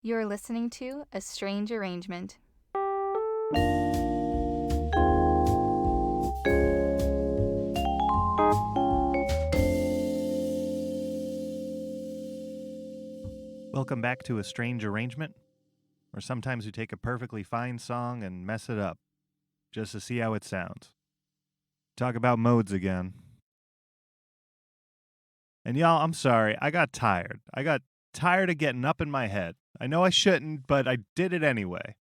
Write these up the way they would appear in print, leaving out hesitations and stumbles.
You're listening to A Strange Arrangement. Welcome back to A Strange Arrangement, where sometimes we take a perfectly fine song and mess it up, just to see how it sounds. Talk about modes again. And y'all, I'm sorry, I got tired. I got tired of getting up in my head. I know I shouldn't, but I did it anyway.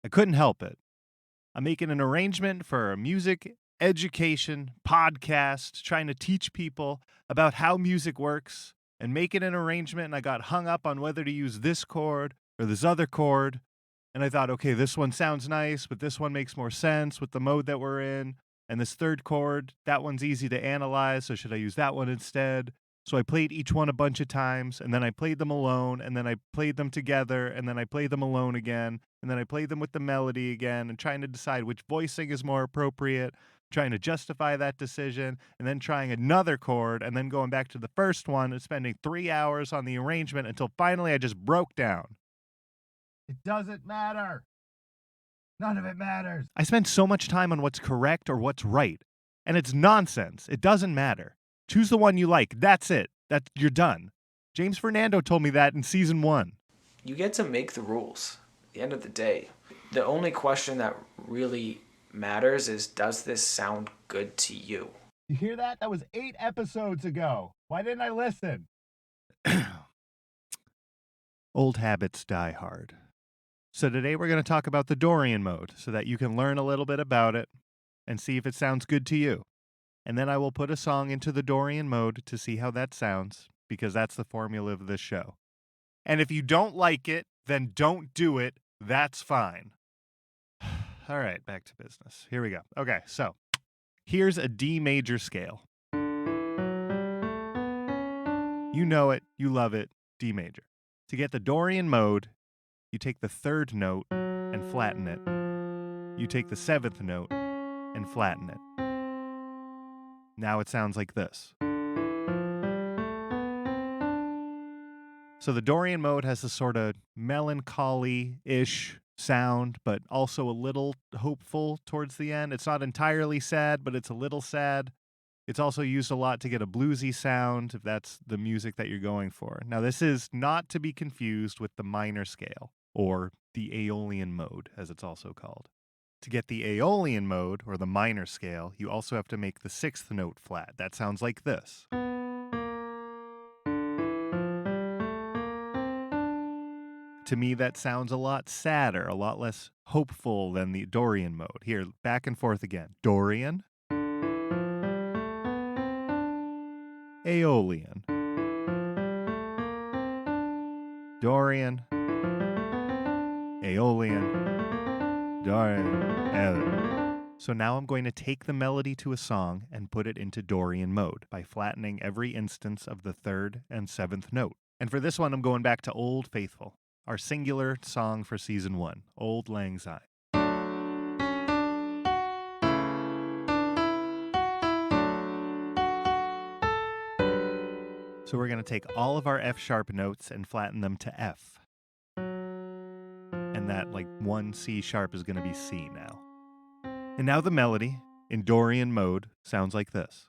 I couldn't help it. I'm making an arrangement for a music education podcast, trying to teach people about how music works, and making an arrangement, and I got hung up on whether to use this chord or this other chord. And I thought, okay, this one sounds nice, but this one makes more sense with the mode that we're in. And this third chord, that one's easy to analyze, so should I use that one instead? So I played each one a bunch of times, and then I played them alone, and then I played them together, and then I played them alone again, and then I played them with the melody again, and trying to decide which voicing is more appropriate, trying to justify that decision, and then trying another chord, and then going back to the first one and spending 3 hours on the arrangement until finally I just broke down. It doesn't matter. None of it matters. I spend so much time on what's correct or what's right, and it's nonsense. It doesn't matter. Choose the one you like. That's it. You're done. James Fernando told me that in season 1. You get to make the rules. At the end of the day, the only question that really matters is, does this sound good to you? You hear that? That was 8 episodes ago. Why didn't I listen? Old habits die hard. So today we're going to talk about the Dorian mode so that you can learn a little bit about it and see if it sounds good to you. And then I will put a song into the Dorian mode to see how that sounds, because that's the formula of this show. And if you don't like it, then don't do it. That's fine. All right, back to business. Here we go. Okay, so here's a D major scale. You know it, you love it, D major. To get the Dorian mode, you take the 3rd note and flatten it. You take the 7th note and flatten it. Now it sounds like this. So the Dorian mode has a sort of melancholy-ish sound, but also a little hopeful towards the end. It's not entirely sad, but it's a little sad. It's also used a lot to get a bluesy sound, if that's the music that you're going for. Now, this is not to be confused with the minor scale, or the Aeolian mode, as it's also called. To get the Aeolian mode, or the minor scale, you also have to make the 6th note flat. That sounds like this. To me, that sounds a lot sadder, a lot less hopeful than the Dorian mode. Here, back and forth again. Dorian. Aeolian. Dorian. Aeolian. Dorian. Aeolian. So now I'm going to take the melody to a song and put it into Dorian mode by flattening every instance of the 3rd and 7th note. And for this one, I'm going back to Old Faithful, our singular song for season 1, Old Lang Syne. So we're going to take all of our F sharp notes and flatten them to F. And that, like, 1 C sharp is going to be C now. And now the melody, in Dorian mode, sounds like this.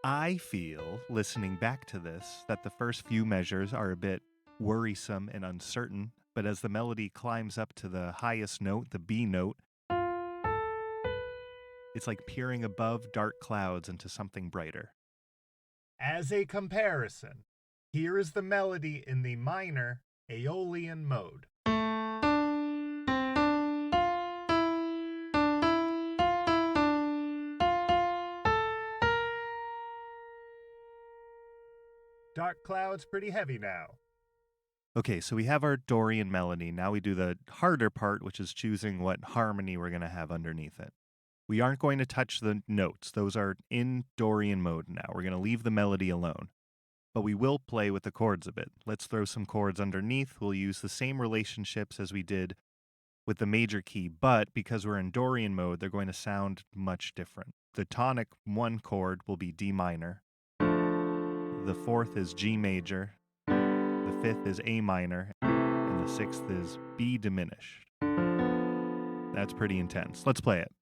I feel, listening back to this, that the first few measures are a bit worrisome and uncertain, but as the melody climbs up to the highest note, the B note, it's like peering above dark clouds into something brighter. As a comparison, here is the melody in the minor Aeolian mode. Dark clouds pretty heavy now. Okay, so we have our Dorian melody. Now we do the harder part, which is choosing what harmony we're going to have underneath it. We aren't going to touch the notes. Those are in Dorian mode now. We're going to leave the melody alone. But we will play with the chords a bit. Let's throw some chords underneath. We'll use the same relationships as we did with the major key, but because we're in Dorian mode, they're going to sound much different. The tonic 1 chord will be D minor. The 4th is G major. The 5th is A minor. And the 6th is B diminished. That's pretty intense. Let's play it.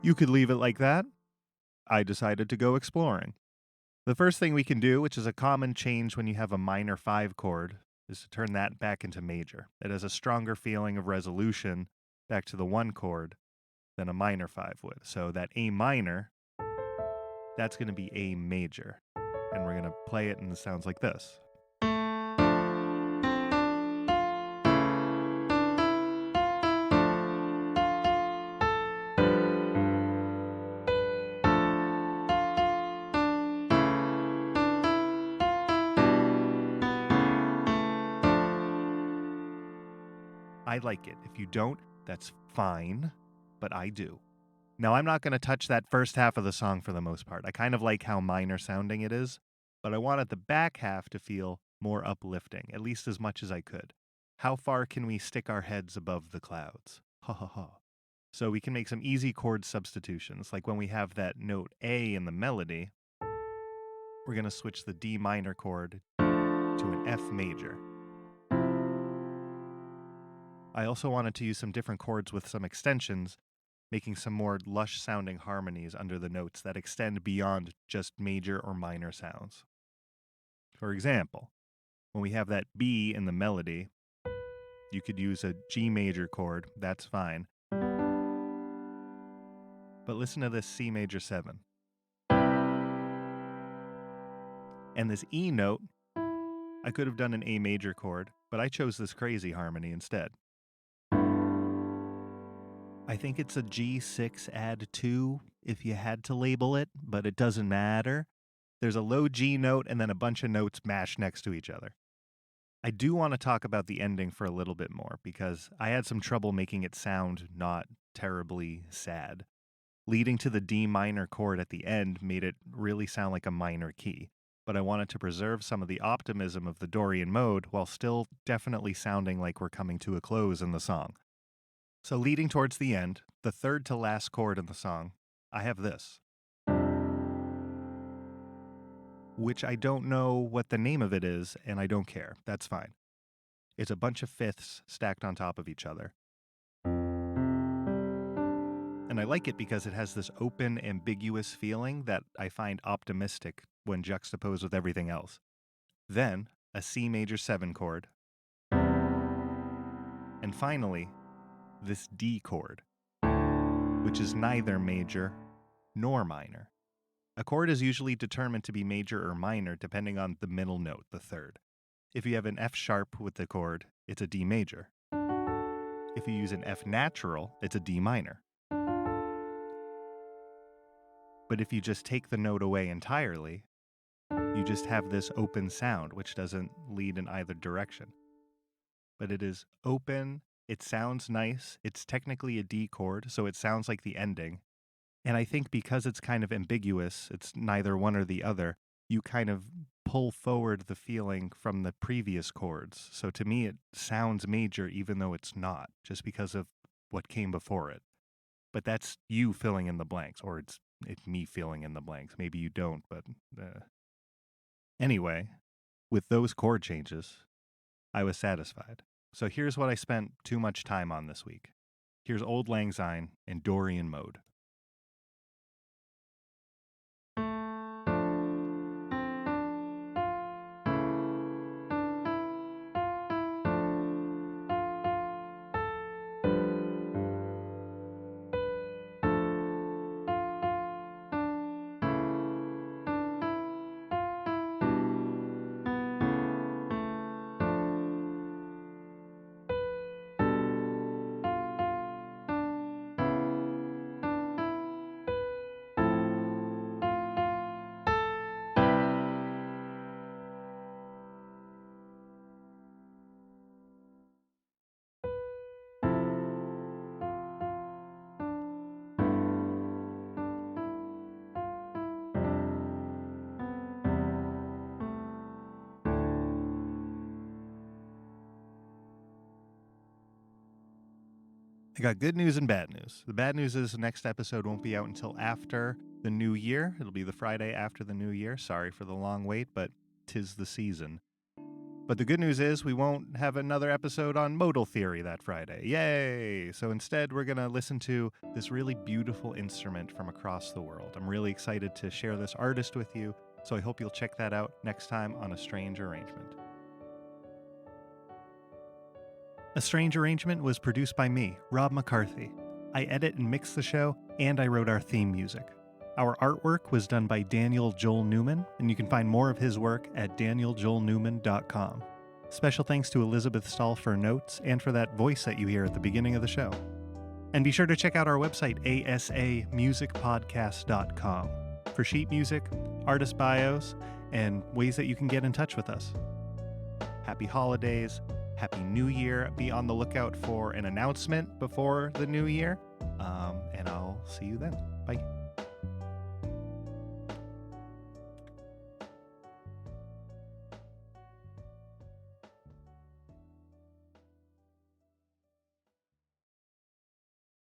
You could leave it like that. I decided to go exploring. The first thing we can do, which is a common change when you have a minor 5 chord, is to turn that back into major. It has a stronger feeling of resolution back to the 1 chord than a minor 5 would. So that A minor, that's going to be A major. And we're going to play it and it sounds like this. I like it. If you don't, that's fine, but I do. Now, I'm not going to touch that first half of the song for the most part. I kind of like how minor sounding it is, but I wanted the back half to feel more uplifting, at least as much as I could. How far can we stick our heads above the clouds? Ha ha ha. So we can make some easy chord substitutions, like when we have that note A in the melody, we're going to switch the D minor chord to an F major. I also wanted to use some different chords with some extensions, making some more lush sounding harmonies under the notes that extend beyond just major or minor sounds. For example, when we have that B in the melody, you could use a G major chord, that's fine. But listen to this C major 7. And this E note, I could have done an A major chord, but I chose this crazy harmony instead. I think it's a G6 add 2 if you had to label it, but it doesn't matter. There's a low G note and then a bunch of notes mashed next to each other. I do want to talk about the ending for a little bit more because I had some trouble making it sound not terribly sad. Leading to the D minor chord at the end made it really sound like a minor key, but I wanted to preserve some of the optimism of the Dorian mode while still definitely sounding like we're coming to a close in the song. So leading towards the end, the third to last chord in the song, I have this, which I don't know what the name of it is, and I don't care. That's fine. It's a bunch of fifths stacked on top of each other. And I like it because it has this open, ambiguous feeling that I find optimistic when juxtaposed with everything else. Then, a C major 7 chord. And finally, this D chord, which is neither major nor minor. A chord is usually determined to be major or minor depending on the middle note, the third. If you have an F sharp with the chord, it's a D major. If you use an F natural, it's a D minor. But if you just take the note away entirely, you just have this open sound, which doesn't lead in either direction. But it is open, it sounds nice, it's technically a D chord, so it sounds like the ending. And I think because it's kind of ambiguous, it's neither one or the other, you kind of pull forward the feeling from the previous chords. So to me, it sounds major even though it's not, just because of what came before it. But that's you filling in the blanks, or it's me filling in the blanks. Maybe you don't, but anyway, with those chord changes, I was satisfied. So here's what I spent too much time on this week. Here's Old Lang Syne in Dorian mode. I got good news and bad news. The bad news is the next episode won't be out until after the new year. It'll be the Friday after the new year. Sorry for the long wait, but 'tis the season. But the good news is we won't have another episode on modal theory that Friday. Yay! So instead, we're going to listen to this really beautiful instrument from across the world. I'm really excited to share this artist with you, so I hope you'll check that out next time on A Strange Arrangement. A Strange Arrangement was produced by me, Rob McCarthy. I edit and mix the show, and I wrote our theme music. Our artwork was done by Daniel Joel Newman, and you can find more of his work at danieljoelnewman.com. Special thanks to Elizabeth Stahl for notes and for that voice that you hear at the beginning of the show. And be sure to check out our website, asamusicpodcast.com, for sheet music, artist bios, and ways that you can get in touch with us. Happy holidays, Happy New Year. Be on the lookout for an announcement before the new year, and I'll see you then. Bye.